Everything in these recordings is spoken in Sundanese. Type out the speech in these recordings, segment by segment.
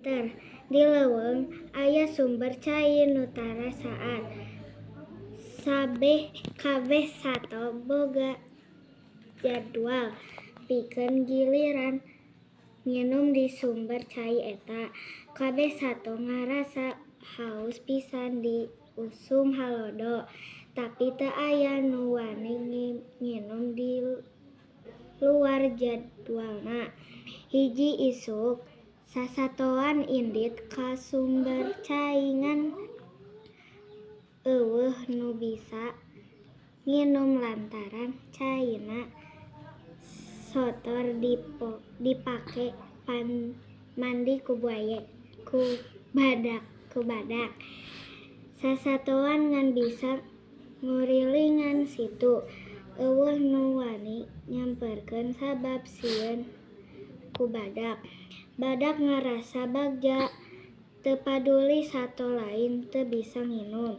pinter. Di leuweung aya sumber cai nu tara saat. Kabeh sato boga jadwal pikeun giliran nginum di sumber cai eta. Kabeh sato ngarasa haus pisan di usum halodo, tapi teu aya nu wani nginum di luar jadwalna. Hiji isuk sasatoan indit ka sumber cai ngan eueuh nu bisa nginum lantaran caina sotor dipake mandi ku badak. Sasatoan ngan bisa ngurilingan situ. Eueuh nu wani nyamperkeun sabab sieun ku badak. Badak ngarasa bagja, teu paduli sato lain teu bisa nginum.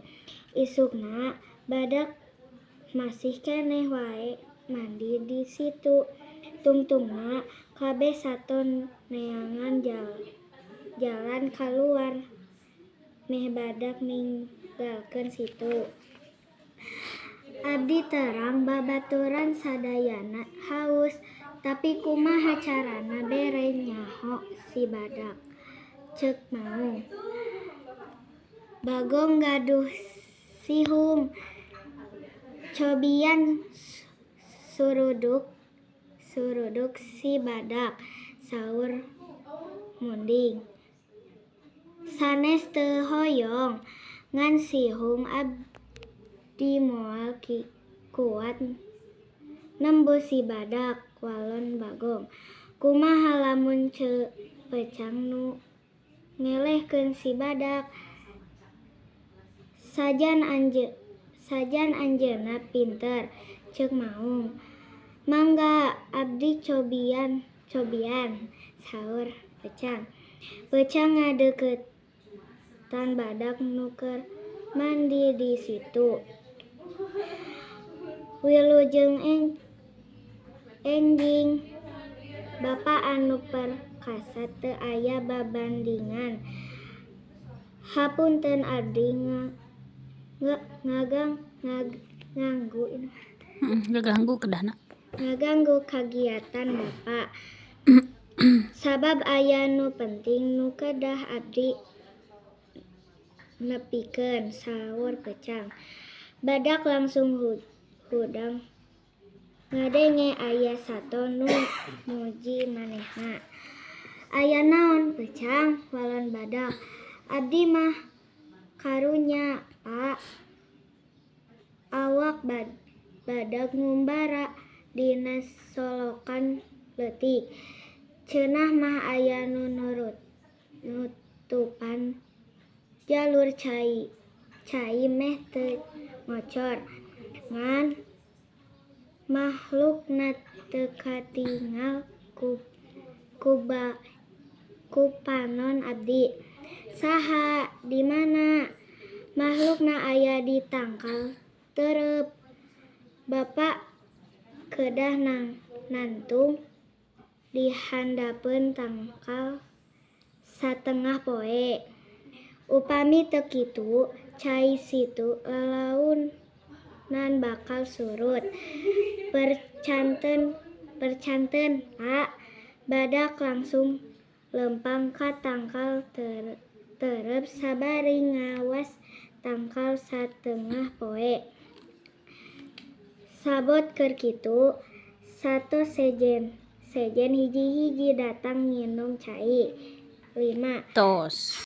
Isukna badak masih keneh wae mandi di situ. Tungtungna kabeh sato neangan jalan kaluar meh badak ninggalkeun situ. Abdi terang babaturan sadayana haus, tapi kumaha carana bere nyaho si badak. Ceuk Maung. Bagong gaduh sihum, cobian suruduk si badak, saur Munding. Sanes teu hoyong ngan sihum abdi moal kuat nembus si badak, walon Bagong. Kumaha lamun Peucang nu ngelehkeun si badak. Sajan anjeunna pinter, ceuk Maung. Mangga abdi cobian, saur Peucang. Peucang ngadeuketan badak nu keur mandi di situ. Wilujeng enjing, bapa anu perkasa teu aya babandingan. Hapunten abdi ngaganggu kagiatan bapa. Sabab aya nu penting nu kedah abdi nepikeun, saur Peucang. Badak langsung hudang ngadenge aya sato nu muji manehna. Aya naon Peucang, walon badak. Abdi mah karunya, Pak. Awak badak ngumbara dina solokan leutik. Ceunah mah aya nu nutupan jalur cai meh teu ngocor. Ngan makhlukna teu katingal ku panon abdi. Saha di mana? Makhlukna aya di tangkal teureub. Bapa kedah nantung di handapeun tangkal satengah poe. Upami teu kitu, cai situ lalaunan bakal surut. Percanten, Pak. Badak langsung lempang ka tangkal teureub sabari ngawas tangkal satengah poe. Sabot keur kitu, sato sejen hiji-hiji datang nginum cai. 5.